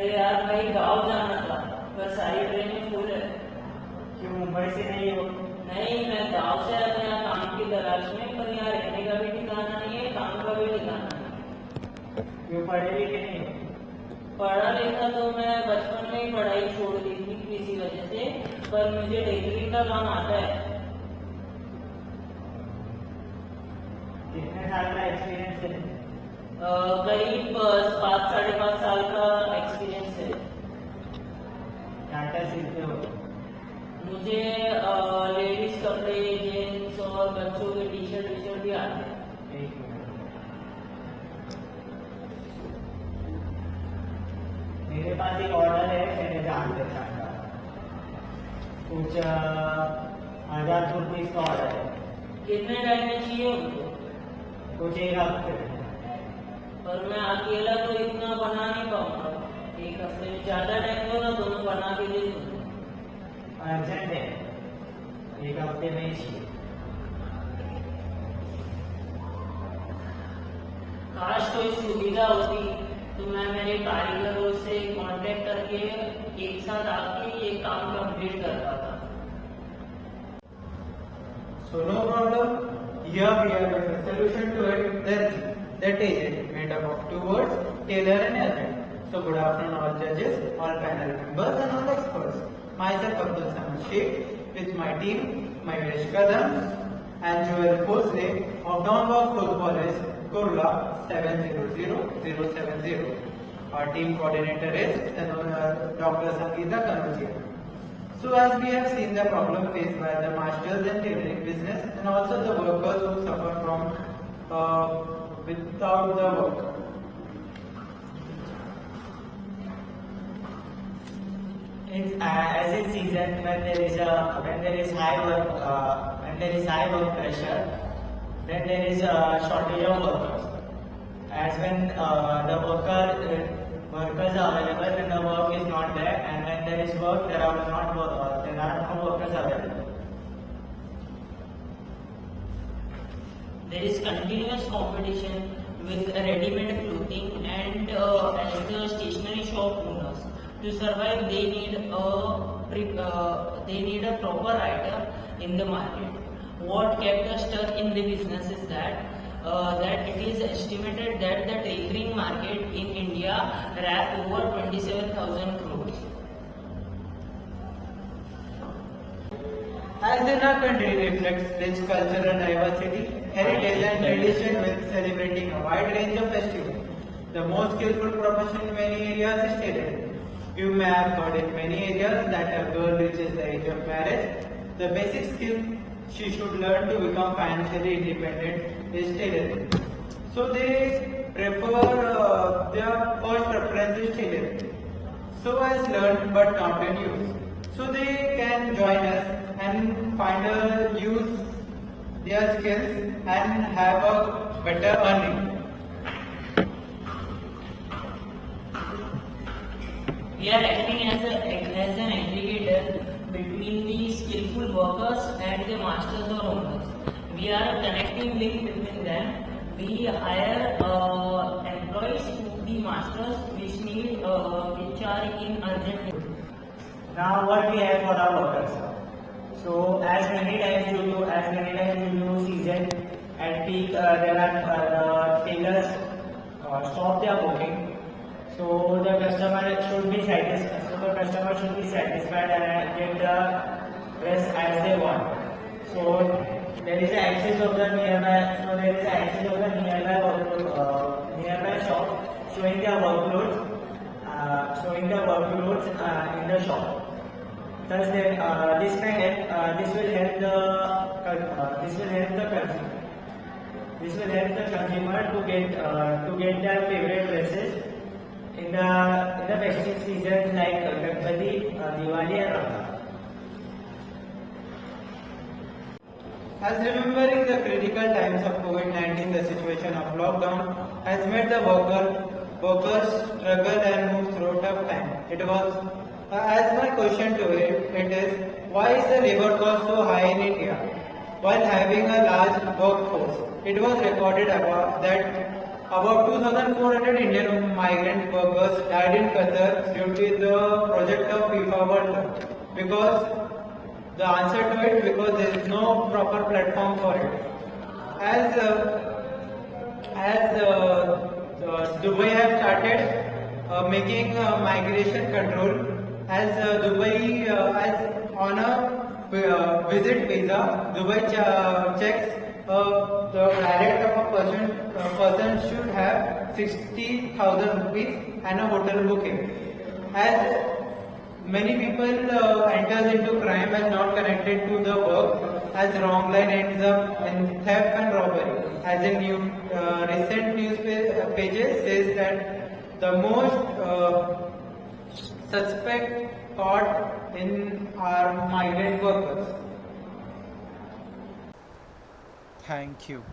अरे यार भाई गाँव जाना था पर सारी ट्रेनें फुल है। क्यों मुंबई से नहीं हो? नहीं, मैं गाँव से आया था यहाँ काम की तलाश में, पर यहाँ रहने का भी ठिकाना नहीं है, काम का भी ठिकाना नहीं। क्यों पढ़े लिखे नहीं हो? पढ़ा लिखा तो मैं बचपन में ही पढ़ाई छोड़ दी थी किसी वजह से, पर मुझे टेलरिंग का काम आता है। कितने साल का एक्सपीरियंस है? करीब 5-5.5 साल का एक्सपीरियंस है। क्या क्या सीखते हो? मुझे लेडीज कपड़े, जेंट्स और बच्चों के टी शर्ट भी आते हैं। एक मिनट। मेरे पास एक ऑर्डर है मेरे जान पहचान का, कुछ 1000 रुपीज का ऑर्डर है। कितने टाइम में चाहिए उनको? कुछ एक हफ्ते में। पर मैं अकेला तो इतना बना नहीं पाऊंगा। एक हफ्ते में ज्यादा टाइम दो ना, दोनों बना के दे दूँ। अर्जेंट है, एक हफ्ते में ही चाहिए। काश कोई सुविधा होती तो मैं मेरे कारीगरों से कांटेक्ट करके एक साथ आके ये काम कंप्लीट कर पाता। So no problem. Here we have a solution to it. That is it, made up of two words, tailor and agent. So good afternoon all judges, all panel members and all experts. Myself Abdul Samad Sheikh with my team, Mayuresh Kadam and Joel Posle of Don Bosco College, Kurla 700070. Our team coordinator is Dr. Sangeeta Kanojia. So as we have seen the problem faced by the masters in tailoring business and also the workers who suffer from without the work. As in season when there is high work pressure, then there is a shortage of workers. As when the workers are available, when the work is not there, and when there is work, there are no workers available. There is continuous competition with ready-made clothing and as the stationery shop owners. To survive, they need a proper item in the market. What kept us stuck in the business is that it is estimated that the tailoring market in India wrap over 27,000 crores. As in our country reflects rich cultural diversity, heritage and tradition with celebrating a wide range of festivals. The most skillful profession in many areas is tailoring. You may have heard in many areas that a girl reaches the age of marriage. The basic skill she should learn to become financially independent is tailoring. So they prefer their first preference is tailoring. So as learned but not in use. So they can join us and use their skills and have a better earning. We are acting as an aggregator between the skillful workers and the masters or owners. We are a connecting link between them. We hire employees to the masters which are in urgent need. Now what we have for our workers. So as many times you do season at peak, there are tailors stop their booking. So the customer should be satisfied and get the dress as they want. So there is an access of the nearby shop showing their workloads in the shop. Thus, this will help the consumer to get their favorite dresses in the festive season like Ganpati, Diwali and Ramadan. As remembering the critical times of COVID-19, the situation of lockdown has made the workers struggle and move through tough time. It was, as my question to it is, why is the labor cost so high in India? While having a large workforce, it was recorded above that About 2,400 Indian migrant workers died in Qatar due to the project of FIFA World Cup. Because the answer to it, because there is no proper platform for it. As Dubai have started making migration control, as Dubai as on a visit visa, Dubai checks the direct of a person should have 60,000 rupees and a hotel booking. As many people enters into crime as not connected to the work, as wrong line ends up in theft and robbery. As in recent news pages says that the most suspect caught in are migrant workers. Thank you.